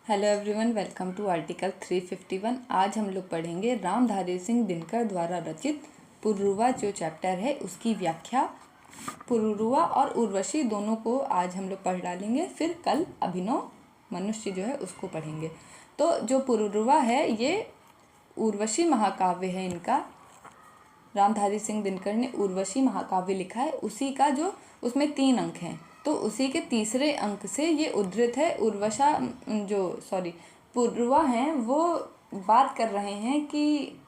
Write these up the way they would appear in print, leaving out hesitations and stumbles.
Hello everyone, welcome to article 351। आज हम लोग पढ़ेंगे रामधारी सिंह दिनकर द्वारा रचित पुरूरवा जो चैप्टर है उसकी व्याख्या। पुरूरवा और उर्वशी दोनों को आज हम लोग पढ़ डालेंगे, फिर कल अभिनव मनुष्य जो है उसको पढ़ेंगे। तो जो पुरूरवा है ये उर्वशी महाकाव्य है इनका। रामधारी सिंह दिनकर ने उर्वशी महाकाव्य लिखा है, उसी का जो उसमें 3 अंक हैं, तो उसी के तीसरे अंक से ये उद्धृत है। पुरूरवा हैं वो बात कर रहे हैं कि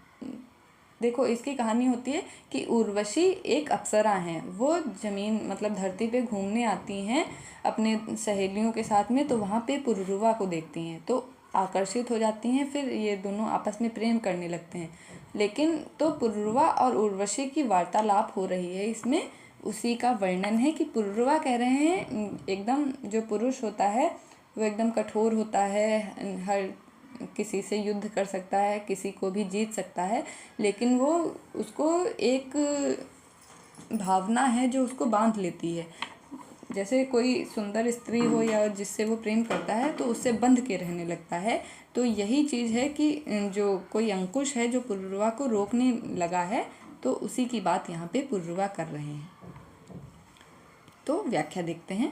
देखो इसकी कहानी होती है कि उर्वशी एक अप्सरा हैं, वो ज़मीन मतलब धरती पे घूमने आती हैं अपने सहेलियों के साथ में, तो वहाँ पे पुरूरवा को देखती हैं तो आकर्षित हो जाती हैं, फिर ये दोनों आपस में प्रेम करने लगते हैं। लेकिन तो पुरूरवा और उर्वशी की वार्तालाप हो रही है, इसमें उसी का वर्णन है कि पुरूरवा कह रहे हैं एकदम जो पुरुष होता है वो एकदम कठोर होता है, हर किसी से युद्ध कर सकता है, किसी को भी जीत सकता है, लेकिन वो उसको एक भावना है जो उसको बांध लेती है। जैसे कोई सुंदर स्त्री हो या जिससे वो प्रेम करता है तो उससे बंध के रहने लगता है। तो यही चीज़ है कि जो कोई अंकुश है जो पुरूरवा को रोकने लगा है, तो उसी की बात यहाँ पे पुरूरवा कर रहे हैं। तो व्याख्या देखते हैं।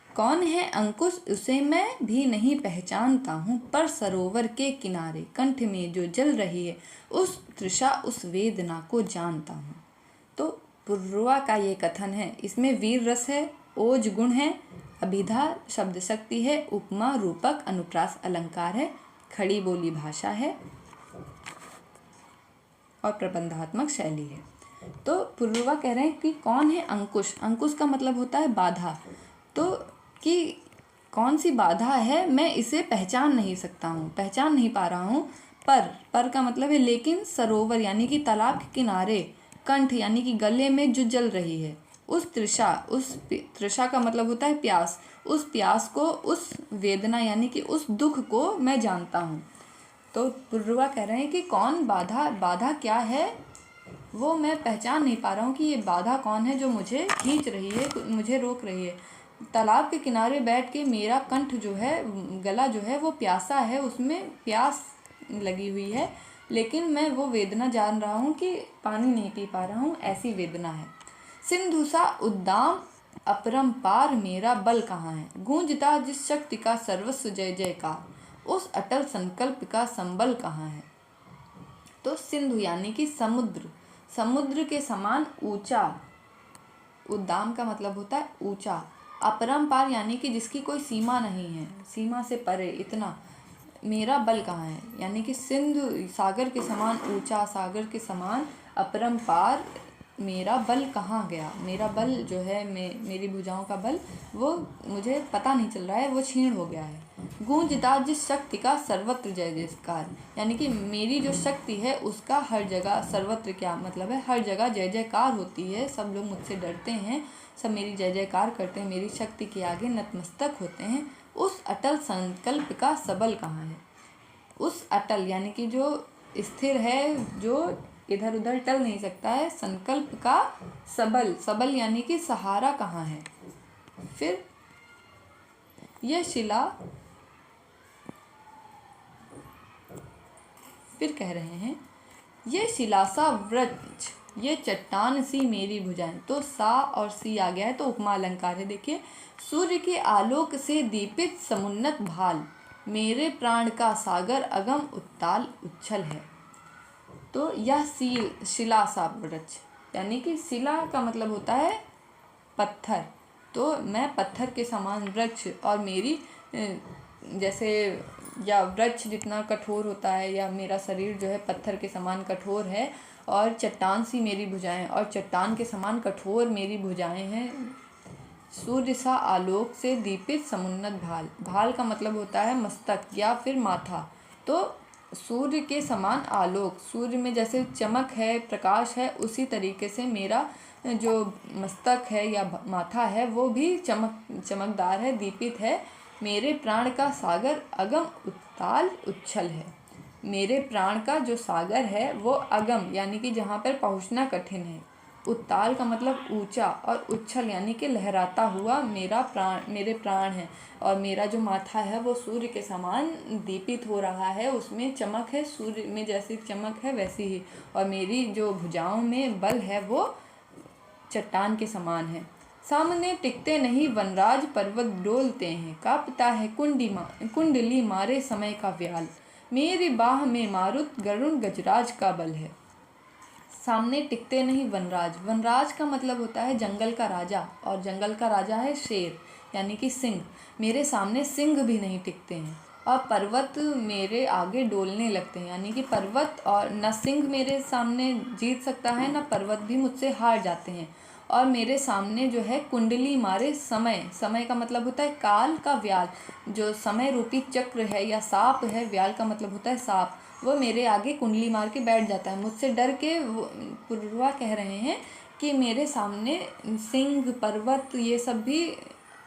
कौन है अंकुश उसे मैं भी नहीं पहचानता हूँ, पर सरोवर के किनारे कंठ में जो जल रही है उस तृषा उस वेदना को जानता हूँ। तो पुरूरवा का ये कथन है, इसमें वीर रस है, ओज गुण है, अभिधा शब्द शक्ति है, उपमा रूपक अनुप्रास अलंकार है, खड़ी बोली भाषा है और प्रबंधात्मक शैली है। तो पुरूरवा कह रहे हैं कि कौन है अंकुश। अंकुश का मतलब होता है बाधा। तो कि कौन सी बाधा है, मैं इसे पहचान नहीं सकता हूँ, पहचान नहीं पा रहा हूँ। पर का मतलब है लेकिन सरोवर यानी कि तालाब के किनारे, कंठ यानी कि गले में जो जल रही है, उस तृषा का मतलब होता है प्यास, उस प्यास को, उस वेदना यानी कि उस दुख को मैं जानता हूँ। तो पुरूरवा कह रहे हैं कि कौन बाधा क्या है वो मैं पहचान नहीं पा रहा हूँ कि ये बाधा कौन है जो मुझे खींच रही है, मुझे रोक रही है। तालाब के किनारे बैठ के मेरा कंठ जो है, गला जो है वो प्यासा है, उसमें प्यास लगी हुई है, लेकिन मैं वो वेदना जान रहा हूँ कि पानी नहीं पी पा रहा हूँ, ऐसी वेदना है। सिंधु सा उद्दाम अपरंपार मेरा बल कहाँ है, गूंजता जिस शक्ति का सर्वस्व जय जयकार, उस अटल संकल्प का संबल कहाँ है। तो सिंधु यानी कि समुद्र के समान ऊंचा, उद्दाम का मतलब होता है ऊंचा, अपरंपार यानी कि जिसकी कोई सीमा नहीं है, सीमा से परे इतना, मेरा बल कहाँ है यानी कि सिंधु सागर के समान ऊंचा, सागर के समान अपरंपार, मेरा बल कहाँ गया, मेरा बल जो है मेरी भुजाओं का बल वो मुझे पता नहीं चल रहा है, वो क्षीण हो गया है। गूंजता जिस शक्ति का सर्वत्र जय जयकार, यानी कि मेरी जो शक्ति है उसका हर जगह, सर्वत्र क्या मतलब है, हर जगह जय जयकार होती है, सब लोग मुझसे डरते हैं, सब मेरी जय जयकार करते हैं, मेरी शक्ति के आगे नतमस्तक होते हैं। उस अटल संकल्प का सबल कहाँ है, उस अटल यानी कि जो स्थिर है, जो इधर उधर टल नहीं सकता है, संकल्प का सबल यानी कि सहारा कहाँ है। फिर कह रहे हैं ये शिलासा वृक्ष, ये चट्टान सी मेरी भुजाएं। तो सा और सी आ गया है तो उपमा अलंकार है। देखिए, सूर्य के आलोक से दीपित समुन्नत भाल, मेरे प्राण का सागर अगम उत्ताल उच्छल है। तो यह शिला सा वृक्ष यानी कि शिला का मतलब होता है पत्थर, तो मैं पत्थर के समान वृक्ष, और मेरी जैसे या वृक्ष जितना कठोर होता है, या मेरा शरीर जो है पत्थर के समान कठोर है, और चट्टान सी मेरी भुजाएं, और चट्टान के समान कठोर मेरी भुजाएं हैं। सूर्य सा आलोक से दीपित समुन्नत भाल का मतलब होता है मस्तक या फिर माथा। तो सूर्य के समान आलोक, सूर्य में जैसे चमक है, प्रकाश है, उसी तरीके से मेरा जो मस्तक है या माथा है वो भी चमकदार है, दीपित है। मेरे प्राण का सागर अगम उत्ताल उच्छल है, मेरे प्राण का जो सागर है वो अगम यानी कि जहाँ पर पहुँचना कठिन है, उत्ताल का मतलब ऊंचा, और उच्छल यानी कि लहराता हुआ मेरे प्राण है। और मेरा जो माथा है वो सूर्य के समान दीपित हो रहा है, उसमें चमक है, सूर्य में जैसी चमक है वैसी ही। और मेरी जो भुजाओं में बल है वो चट्टान के समान है। सामने टिकते नहीं वनराज पर्वत डोलते हैं, कांपता है कुंडली मारे समय का व्याल। मेरी बाह में मारुत गरुण गजराज का बल है। सामने टिकते नहीं वनराज, वनराज का मतलब होता है जंगल का राजा, और जंगल का राजा है शेर यानी कि सिंह। मेरे सामने सिंह भी नहीं टिकते हैं। और पर्वत मेरे आगे डोलने लगते हैं, यानी कि पर्वत और न सिंह मेरे सामने जीत सकता है, न पर्वत भी मुझसे हार जाते हैं। और मेरे सामने जो है कुंडली मारे समय, समय का मतलब होता है काल का व्याल, जो समय रूपी चक्र है या सांप है, व्याल का मतलब होता है सांप, वो मेरे आगे कुंडली मार के बैठ जाता है। मुझसे डर के पुरुरवा कह रहे हैं कि मेरे सामने सिंह, पर्वत ये सब भी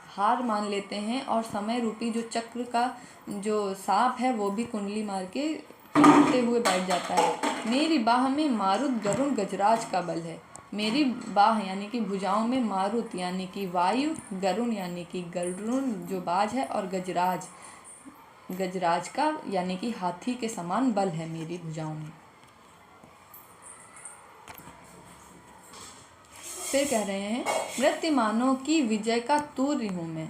हार मान लेते हैं, और समय रूपी जो चक्र का जो सांप है वो भी कुंडली मार के कांपते हुए बैठ जाता है। मेरी बाह में मारुत गरुण गजराज का बल है। मेरी बाह यानी कि भुजाओं में मारुत यानी कि वायु, गरुण यानी कि गरुण जो बाज है, और गजराज का यानी कि हाथी के समान बल है मेरी भुजाओं में। फिर कह रहे हैं, मृत्युमानों की विजय का तूर्य हूँ मैं,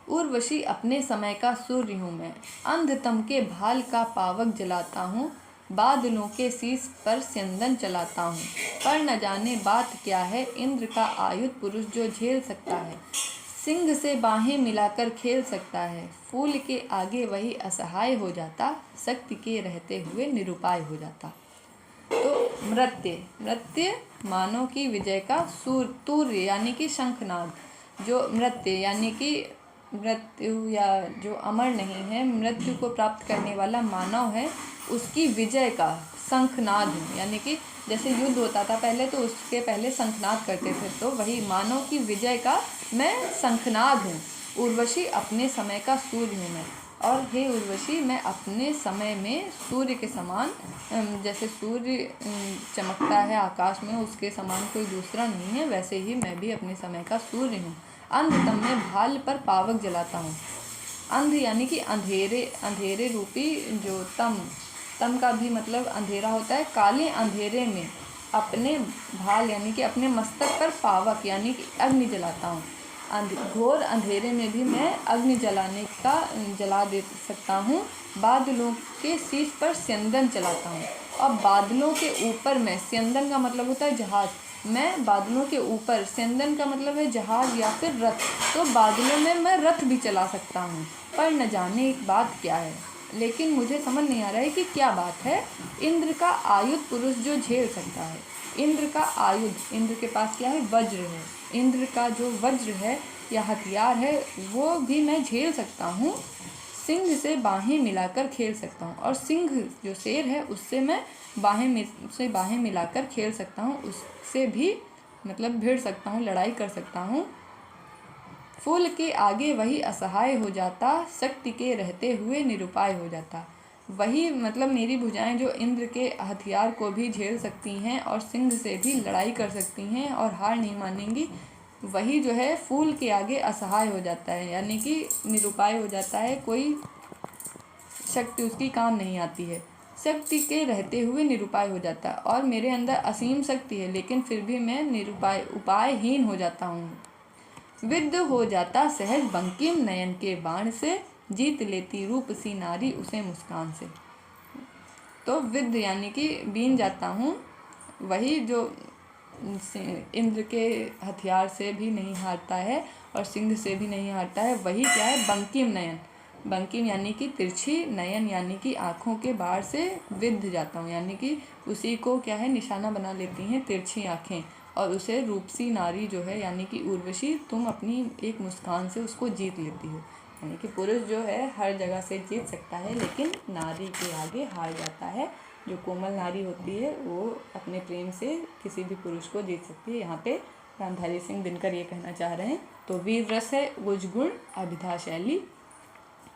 उर्वशी अपने समय का सूर्य हूँ मैं। अंधतम के भाल का पावक जलाता हूँ, बादलों के शीश पर स्यंदन चलाता हूँ। पर न जाने बात क्या है, इंद्र का आयुध पुरुष जो झेल सकता है। सिंह से बाहें मिलाकर खेल सकता है, फूल के आगे वही असहाय हो जाता, शक्ति के रहते हुए निरुपाय हो जाता। तो मृत्य मानव की विजय का तूर्य यानी कि शंखनाद। जो मृत्य यानी कि मृत्यु या जो अमर नहीं है, मृत्यु को प्राप्त करने वाला मानव है, उसकी विजय का शंखनाद है। यानी कि जैसे युद्ध होता था पहले, तो उसके पहले शंखनाद करते थे, तो वही मानव की विजय का मैं शंखनाद हूँ। उर्वशी अपने समय का सूर्य हूँ मैं, और हे उर्वशी मैं अपने समय में सूर्य के समान, जैसे सूर्य चमकता है आकाश में, उसके समान कोई दूसरा नहीं है, वैसे ही मैं भी अपने समय का सूर्य हूँ। अंधतम में भाल पर पावक जलाता हूँ। अंध यानी कि अंधेरे, अंधेरे रूपी जो तम का भी मतलब अंधेरा होता है। काले अंधेरे में अपने भाल यानी कि अपने मस्तक पर पावक यानी कि अग्नि जलाता हूँ। घोर अंधेरे में भी मैं अग्नि जला दे सकता हूँ। बादलों के शीश पर स्यंदन चलाता हूँ, और बादलों के ऊपर मैं, स्यंदन का मतलब होता है जहाज, मैं बादलों के ऊपर, स्यंदन का मतलब है जहाज या फिर रथ, तो बादलों में मैं रथ भी चला सकता हूँ। पर न जाने एक बात क्या है, लेकिन मुझे समझ नहीं आ रहा है कि क्या बात है। इंद्र का आयुध पुरुष जो झेल सकता है, इंद्र का आयुध, इंद्र के पास क्या है, वज्र है। इंद्र का जो वज्र है या हथियार है वो भी मैं झेल सकता हूँ। सिंह से बाहें मिलाकर खेल सकता हूँ, और सिंह जो शेर है उससे मैं बाहें मिलाकर खेल सकता हूँ, उससे भी मतलब भिड़ सकता हूँ, लड़ाई कर सकता हूँ। फूल के आगे वही असहाय हो जाता, शक्ति के रहते हुए निरुपाय हो जाता। वही मतलब मेरी भुजाएं जो इंद्र के हथियार को भी झेल सकती हैं, और सिंह से भी लड़ाई कर सकती हैं और हार नहीं मानेंगी, वही जो है फूल के आगे असहाय हो जाता है, यानी कि निरुपाय हो जाता है, कोई शक्ति उसकी काम नहीं आती है। शक्ति के रहते हुए निरुपाय हो जाता है, और मेरे अंदर असीम शक्ति है लेकिन फिर भी मैं उपायहीन हो जाता हूँ। विद्ध हो जाता सहज बंकिम नयन के बाण से, जीत लेती रूप सी नारी उसे मुस्कान से। तो विद्ध यानी कि बीन जाता हूँ, वही जो इंद्र के हथियार से भी नहीं हारता है और सिंह से भी नहीं हारता है, वही क्या है, बंकिम नयन। बंकिम यानी कि तिरछी, नयन यानी कि आँखों के बाढ़ से विद्ध जाता हूँ, यानी कि उसी को क्या है निशाना बना लेती हैं तिरछी आँखें, और उसे रूपसी नारी जो है यानी कि उर्वशी, तुम अपनी एक मुस्कान से उसको जीत लेती हो। यानी कि पुरुष जो है हर जगह से जीत सकता है, लेकिन नारी के आगे हार जाता है। जो कोमल नारी होती है वो अपने प्रेम से किसी भी पुरुष को जीत सकती है। यहाँ पे रामधारी सिंह दिनकर ये कहना चाह रहे हैं। तो वीर रस है उज गुण, अभिधा शैली,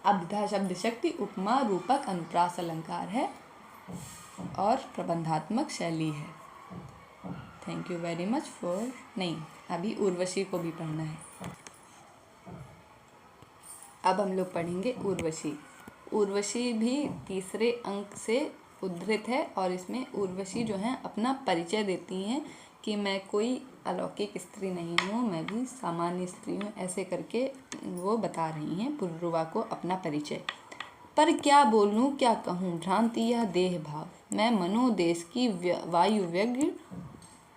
अभिधा शब्द शक्ति, उपमा रूपक अनुप्रास अलंकार है, और प्रबंधात्मक शैली है। Thank you very much for, नहीं अभी उर्वशी को भी पढ़ना है। अब हम लोग पढ़ेंगे उर्वशी। उर्वशी भी तीसरे अंक से उद्धृत है और इसमें उर्वशी जो है अपना परिचय देती हैं कि मैं कोई अलौकिक स्त्री नहीं हूँ, मैं भी सामान्य स्त्री हूँ, ऐसे करके वो बता रही हैं पुरुरवा को अपना परिचय। पर क्या बोलूँ क्या कहूँ, भ्रांति यह देह भाव, मैं मनोदेश की वायु व्यग्र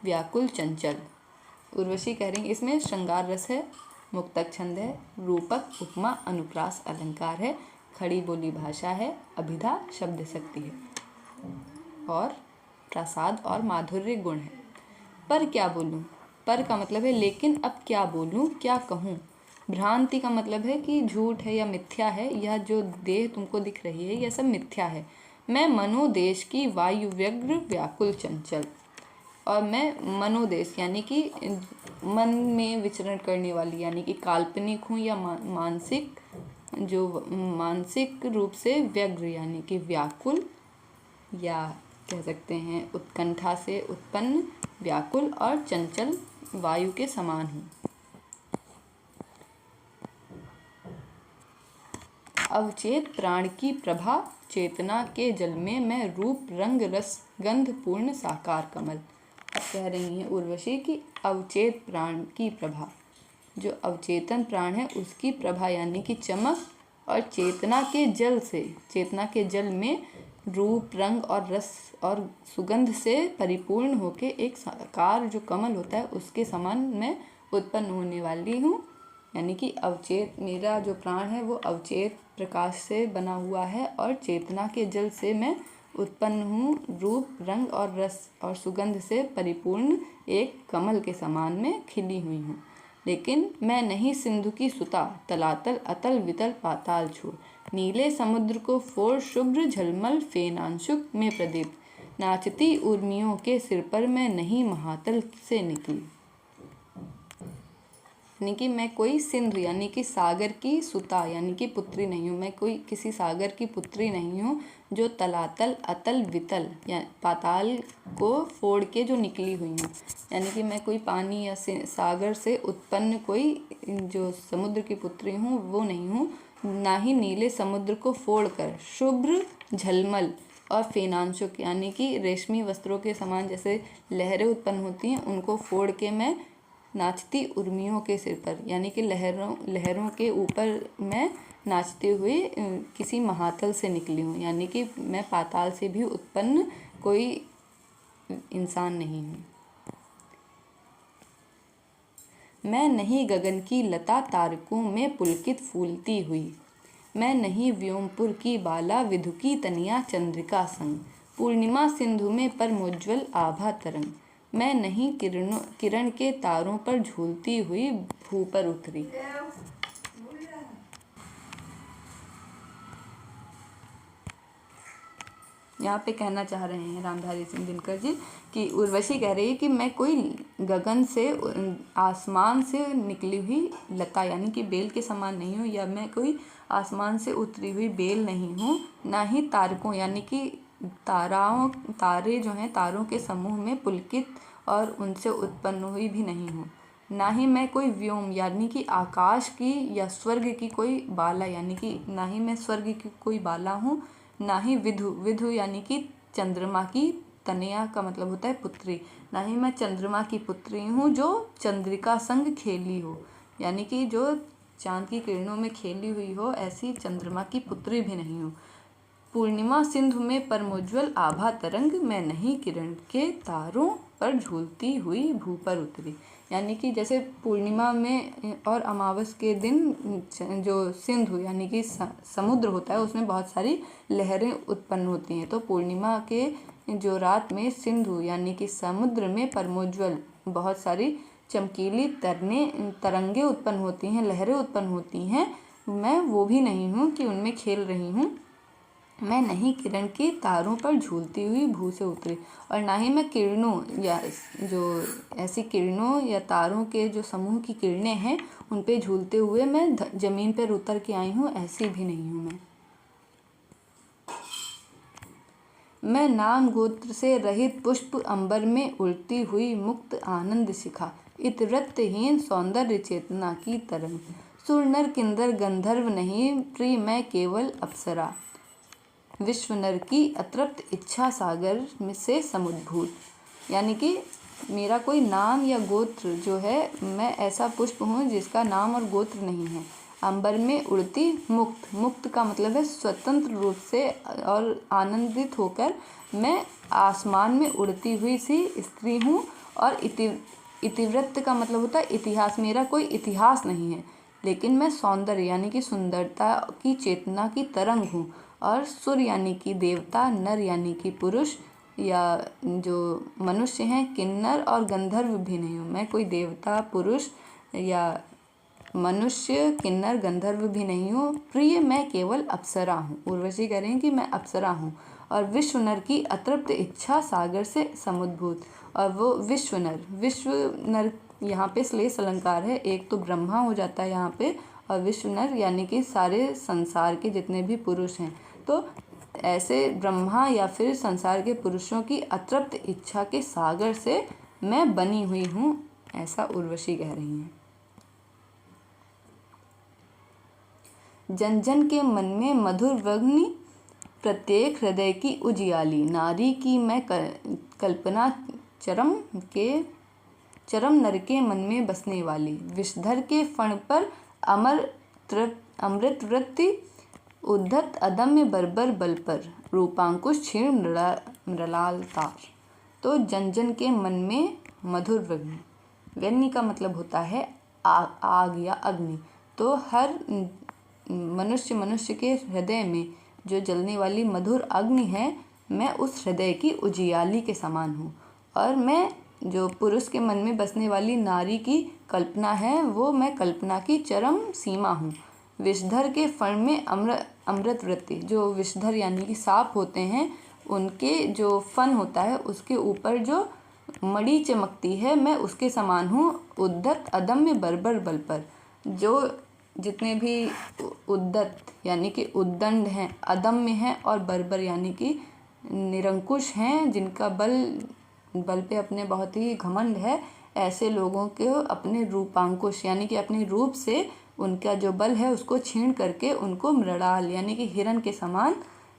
व्याकुल चंचल। उर्वशी कह रही, इसमें श्रृंगार रस है, मुक्तक छंद है, रूपक उपमा अनुप्रास अलंकार है, खड़ी बोली भाषा है, अभिधा शब्द शक्ति है और प्रसाद और माधुर्य गुण है। पर क्या बोलूं, पर का मतलब है लेकिन अब क्या बोलूं क्या कहूं। भ्रांति का मतलब है कि झूठ है या मिथ्या है, यह जो देह तुमको दिख रही है यह सब मिथ्या है। मैं मनोदेश की वायु व्यग्र व्याकुल चंचल, और मैं मनोदेश यानी कि मन में विचरण करने वाली यानी कि काल्पनिक हूँ, या मानसिक, जो मानसिक रूप से व्यग्र यानी कि व्याकुल, या कह सकते हैं उत्कंठा से उत्पन्न व्याकुल और चंचल वायु के समान हूँ। अवचेत प्राण की प्रभा, चेतना के जल में मैं रूप रंग रस गंध पूर्ण साकार कमल। अब कह रही हैं उर्वशी की अवचेत प्राण की प्रभा, जो अवचेतन प्राण है उसकी प्रभा यानी कि चमक, और चेतना के जल से, चेतना के जल में रूप रंग और रस और सुगंध से परिपूर्ण होके एक साकार जो कमल होता है उसके समान मैं उत्पन्न होने वाली हूँ। यानी कि अवचेत, मेरा जो प्राण है वो अवचेत प्रकाश से बना हुआ है और चेतना के जल से मैं उत्पन्न हूँ, रूप रंग और रस और सुगंध से परिपूर्ण एक कमल के समान में खिली हुई हूँ। लेकिन मैं नहीं सिंधु की सुता, तलातल अतल वितल पाताल छोड़, नीले समुद्र को फोड़ शुभ्र झलमल फेनांशुक में प्रदीप, नाचती उर्मियों के सिर पर मैं नहीं महातल से निकली। यानी कि मैं कोई सिंधु यानी कि सागर की सुता यानी कि पुत्री नहीं हूँ, मैं कोई किसी सागर की पुत्री नहीं हूँ जो तलातल अतल वितल या पाताल को फोड़ के जो निकली हुई हूँ। यानी कि मैं कोई पानी या सागर से उत्पन्न कोई जो समुद्र की पुत्री हूँ वो नहीं हूँ, ना ही नीले समुद्र को फोड़कर शुभ्र झलमल और फेनांशुक यानी कि रेशमी वस्त्रों के समान जैसे लहरें उत्पन्न होती हैं उनको फोड़ के मैं नाचती उर्मियों के सिर पर यानी कि लहरों के ऊपर मैं नाचते हुए किसी महातल से निकली हूँ। यानी कि मैं पाताल से भी उत्पन्न कोई इंसान नहीं हूँ। मैं नहीं गगन की लता तारकों में पुलकित फूलती हुई, मैं नहीं व्योमपुर की बाला विधु की तनिया चंद्रिका संग, पूर्णिमा सिंधु में परमोज्वल आभा तरंग, मैं नहीं किरण के तारों पर झूलती हुई भू पर उतरी। यहाँ पे कहना चाह रहे हैं रामधारी सिंह दिनकर जी कि उर्वशी कह रही है कि मैं कोई गगन से आसमान से निकली हुई लता यानी कि बेल के समान नहीं हूँ, या मैं कोई आसमान से उतरी हुई बेल नहीं हूँ, ना ही तारकों यानी कि तारे जो हैं तारों के समूह में पुलकित और उनसे उत्पन्न हुई भी नहीं हूँ, ना ही मैं कोई व्योम यानी कि आकाश की या स्वर्ग की कोई बाला यानी कि ना ही मैं स्वर्ग की कोई बाला हूँ, ना ही विधु यानी कि चंद्रमा की तनया का मतलब होता है पुत्री, ना ही मैं चंद्रमा की पुत्री हूँ जो चंद्रिका संग खेली हो यानी कि जो चांद की किरणों में खेली हुई हो, ऐसी चंद्रमा की पुत्री भी नहीं हूँ। पूर्णिमा सिंधु में परमोज्वल आभा तरंग, मैं नहीं किरण के तारों पर झूलती हुई भू पर उतरी। यानी कि जैसे पूर्णिमा में और अमावस के दिन जो सिंधु यानी कि समुद्र होता है उसमें बहुत सारी लहरें उत्पन्न होती हैं, तो पूर्णिमा के जो रात में सिंधु यानी कि समुद्र में परमोज्वल बहुत सारी चमकीली तरंगे उत्पन्न होती हैं, लहरें उत्पन्न होती हैं, मैं वो भी नहीं हूँ कि उनमें खेल रही हूँ। मैं नहीं किरण के तारों पर झूलती हुई भू से उतरी, और ना ही मैं किरणों या जो ऐसी किरणों या तारों के जो समूह की किरणें हैं उन पे झूलते हुए मैं ज़मीन पर उतर के आई हूँ, ऐसी भी नहीं हूँ मैं नाम गोत्र से रहित पुष्प, अंबर में उड़ती हुई मुक्त आनंद शिखा, इतरत्वहीन सौंदर्य चेतना की तरंग, सुर नर किंदर गंधर्व नहीं, प्रिय मैं केवल अप्सरा, विश्व नर की अतृप्त इच्छा सागर से समुद्भूत। यानी कि मेरा कोई नाम या गोत्र जो है, मैं ऐसा पुष्प हूँ जिसका नाम और गोत्र नहीं है। अंबर में उड़ती मुक्त, मुक्त का मतलब है स्वतंत्र रूप से और आनंदित होकर मैं आसमान में उड़ती हुई सी स्त्री हूँ। और इतिवृत्त का मतलब होता है इतिहास, मेरा कोई इतिहास नहीं है, लेकिन मैं सौंदर्य यानी कि सुंदरता की चेतना की तरंग हूँ। और सुर यानी कि देवता, नर यानी कि पुरुष या जो मनुष्य हैं, किन्नर और गंधर्व भी नहीं हूँ। मैं कोई देवता, पुरुष या मनुष्य, किन्नर, गंधर्व भी नहीं हूँ। प्रिय मैं केवल अप्सरा हूँ। उर्वशी कह रही हैं कि मैं अप्सरा हूँ। और विश्व नर की अतृप्त इच्छा सागर से समुद्भूत। और वो विश्व नर यहाँ पे श्लेष अलंकार है, एक तो ब्रह्मा हो जाता है यहाँ पे, और विश्व नर यानी कि सारे संसार के जितने भी पुरुष हैं। तो ऐसे ब्रह्मा या फिर संसार के पुरुषों की अतृप्त इच्छा के सागर से मैं बनी हुई हूँ, ऐसा उर्वशी कह रही हैं। जन जन के मन में मधुर वग्नि, प्रत्येक हृदय की उजियाली, नारी की मैं कल्पना, चरम नर के मन में बसने वाली, विषधर के फण पर अमृत वृत्ति, उद्धत अदम्य बर्बर बल पर, रूपांकुश क्षीण मृलाल तार। तो जन जन के मन में मधुर वग्नि, वग्नि का मतलब होता है आग या अग्नि। तो हर मनुष्य के हृदय में जो जलने वाली मधुर अग्नि है, मैं उस हृदय की उजियाली के समान हूँ। और मैं जो पुरुष के मन में बसने वाली नारी की कल्पना है, वो मैं कल्पना की चरम सीमा हूँ। विषधर के फण में अमृत वृत्ति, जो विषधर यानी कि सांप होते हैं, उनके जो फन होता है उसके ऊपर जो मणि चमकती है, मैं उसके समान हूँ। उद्धत अदम्य बर्बर बल पर, जो जितने भी उद्धत यानी कि उद्दंड हैं, अदम्य हैं, और बर्बर यानी कि निरंकुश हैं, जिनका बल पे अपने बहुत ही घमंड है, ऐसे लोगों के अपने रूपांकुश यानी कि अपने रूप से उनका जो बल है उसको छीन करके उनको मृणाल यानी कि हिरण के समान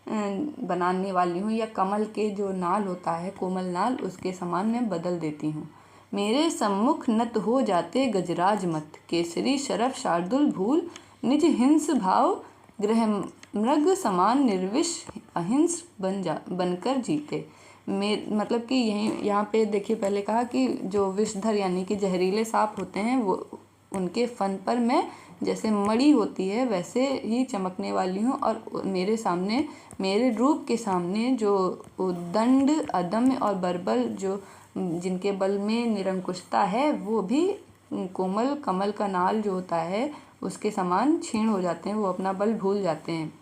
बनाने वाली हूँ, या कमल के जो नाल होता है, कोमल नाल, उसके समान मैं बदल देती हूँ। मेरे सम्मुख नत हो जाते गजराज मत, केसरी शरफ शार्दुल भूल, निज हिंस भाव ग्रह मृग समान, निर्विष अहिंस बनकर जीते। मतलब कि यहाँ पे देखिए, पहले कहा कि जो विषधर यानी कि जहरीले सांप होते हैं, वो उनके फन पर मैं जैसे मणि होती है वैसे ही चमकने वाली हूँ। और मेरे सामने, मेरे रूप के सामने जो उद्दंड, अदम्य और बर्बर, जो जिनके बल में निरंकुशता है, वो भी कोमल कमल का नाल जो होता है उसके समान क्षीण हो जाते हैं, वो अपना बल भूल जाते हैं।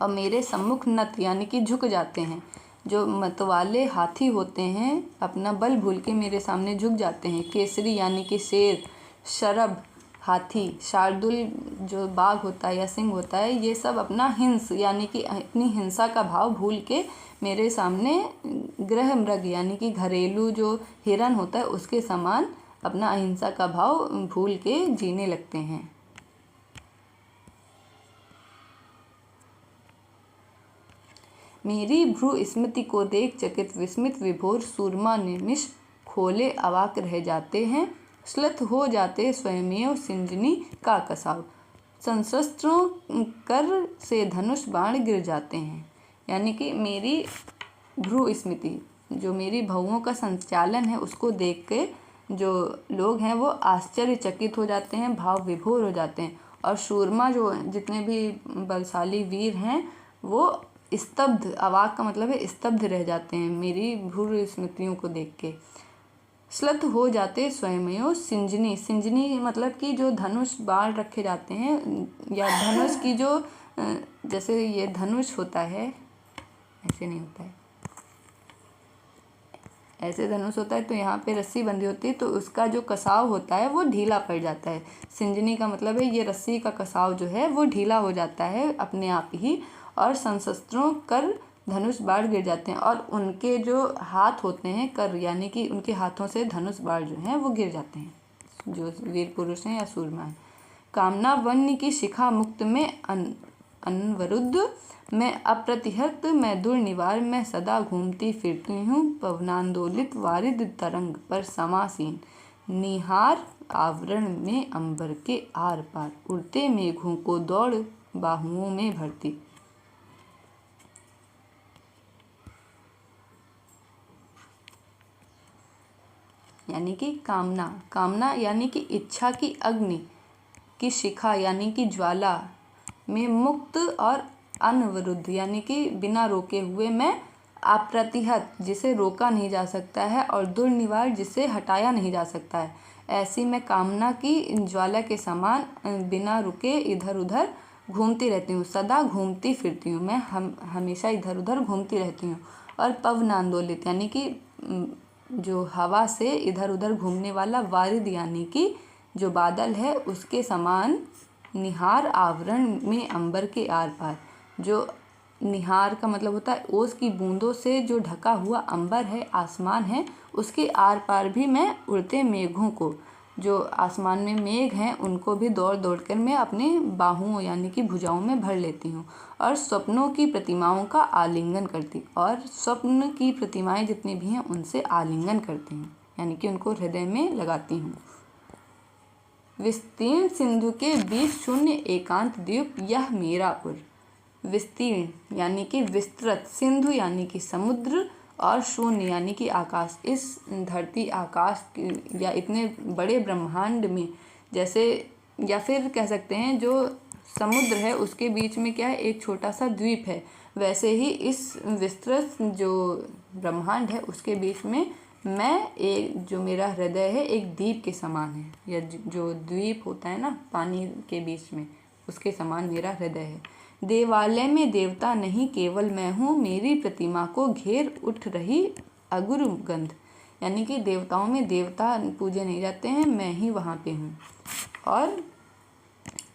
और मेरे सम्मुख नत यानी कि झुक जाते हैं, जो मतवाले हाथी होते हैं अपना बल भूल के मेरे सामने झुक जाते हैं। केसरी यानी कि शेर, शरभ हाथी, शार्दुल जो बाघ होता है या सिंह होता है, ये सब अपना हिंस यानी कि अपनी हिंसा का भाव भूल के मेरे सामने गृह मृग यानी कि घरेलू जो हिरन होता है उसके समान अपना अहिंसा का भाव भूल के जीने लगते हैं। मेरी भ्रू स्मृति को देख चकित विस्मित विभोर सूरमा निमिष खोले अवाक रह जाते हैं, श्लथ हो जाते स्वयमेव सिंजनी का कसाव, संशस्त्रों कर से धनुष बाण गिर जाते हैं। यानी कि मेरी भ्रू स्मृति, जो मेरी भौहों का संचालन है, उसको देख के जो लोग हैं वो आश्चर्यचकित हो जाते हैं, भाव विभोर हो जाते हैं। और सूरमा जो जितने भी बलशाली वीर हैं वो स्तब्ध, अवाक का मतलब है स्तब्ध रह जाते हैं मेरी भ्रू स्मृतियों को देख के। श्लथ हो जाते स्वयमेव सिंजनी, सिंजनी मतलब कि जो धनुष बाण रखे जाते हैं, या धनुष की जो जैसे ये धनुष होता है, ऐसे नहीं होता है, ऐसे धनुष होता है तो यहाँ पे रस्सी बंधी होती है, तो उसका जो कसाव होता है वो ढीला पड़ जाता है। सिंजनी का मतलब है ये रस्सी का कसाव जो है वो ढीला हो जाता है अपने आप ही। और संशस्त्रों कर धनुष बाण गिर जाते हैं और उनके जो हाथ होते हैं कर, यानी कि उनके हाथों से धनुष बाण जो हैं वो गिर जाते हैं, जो वीर पुरुष हैं या सूरमा हैं। कामना वन्य की शिखा मुक्त में अनवरुद्ध, मैं अप्रतिहत, मैं दुर्निवार, मैं सदा घूमती फिरती हूँ, पवनांदोलित वारिद तरंग पर समासीन, निहार आवरण में अंबर के आर पार, उड़ते मेघों को दौड़ बाहुओं में भरती। यानी कि कामना यानी कि इच्छा की अग्नि की शिखा यानी कि ज्वाला में मुक्त और अनवरुद्ध यानी कि बिना रोके हुए, मैं अप्रतिहत जिसे रोका नहीं जा सकता है और दुर्निवार जिसे हटाया नहीं जा सकता है, ऐसी मैं कामना की ज्वाला के समान बिना रुके इधर उधर घूमती रहती हूँ, सदा घूमती फिरती हूँ, मैं हमेशा इधर उधर घूमती रहती हूँ। और पवन आंदोलित यानी कि जो हवा से इधर उधर घूमने वाला, वारिद यानी कि जो बादल है उसके समान, निहार आवरण में अंबर के आर पार, जो निहार का मतलब होता है ओस की बूंदों से जो ढका हुआ अंबर है, आसमान है, उसके आर पार भी मैं उड़ते मेघों को, जो आसमान में मेघ हैं उनको भी दौड़ दौड़ कर मैं अपने बाहुओं यानी कि भुजाओं में भर लेती हूँ, और स्वप्नों की प्रतिमाओं का आलिंगन करती, और स्वप्न की प्रतिमाएं जितनी भी हैं उनसे आलिंगन करती हूँ, यानी कि उनको हृदय में लगाती हूँ। विस्तीर्ण सिंधु के बीच शून्य एकांत द्वीप, यह मेरा उर। विस्तीर्ण यानी कि विस्तृत, सिंधु यानी कि समुद्र, और शून्य यानी कि आकाश। इस धरती आकाश या इतने बड़े ब्रह्मांड में, जैसे या फिर कह सकते हैं जो समुद्र है उसके बीच में क्या है, एक छोटा सा द्वीप है, वैसे ही इस विस्तृत जो ब्रह्मांड है उसके बीच में मैं, एक जो मेरा हृदय है एक द्वीप के समान है, या जो द्वीप होता है ना पानी के बीच में, उसके समान मेरा हृदय है। देवालय में देवता नहीं केवल मैं हूँ, मेरी प्रतिमा को घेर उठ रही अगुर गंध, यानी कि देवताओं में देवता पूजे नहीं जाते हैं, मैं ही वहाँ पे हूँ। और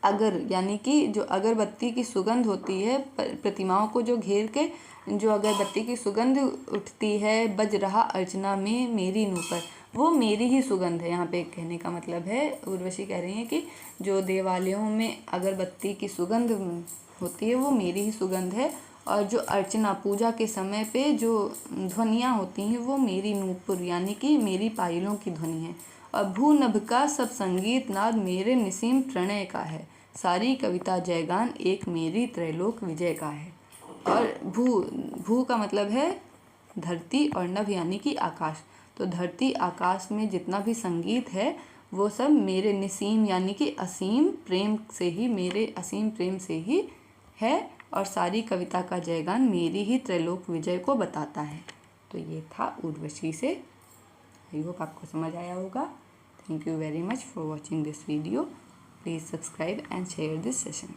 अगर यानी कि जो अगरबत्ती की सुगंध होती है, प्रतिमाओं को जो घेर के जो अगरबत्ती की सुगंध उठती है, बज रहा अर्चना में मेरी नूपुर, वो मेरी ही सुगंध है। यहाँ पे कहने का मतलब है, उर्वशी कह रही है कि जो देवालयों में अगरबत्ती की सुगंध होती है वो मेरी ही सुगंध है, और जो अर्चना पूजा के समय पे जो ध्वनियाँ होती हैं वो मेरी नूपुर यानी कि मेरी पायलों की ध्वनि है। और भूनभ का सब संगीत नाद मेरे निसीम प्रणय का है, सारी कविता जयगान एक मेरी त्रैलोक विजय का है। और भू का मतलब है धरती, और नभ यानी कि आकाश, तो धरती आकाश में जितना भी संगीत है वो सब मेरे निसीम यानी कि असीम प्रेम से ही, मेरे असीम प्रेम से ही है, और सारी कविता का जयगान मेरी ही त्रैलोक विजय को बताता है। तो ये था उर्वशी से। आई होप आपको समझ आया होगा। Thank you very much for watching this video. Please subscribe and share this session.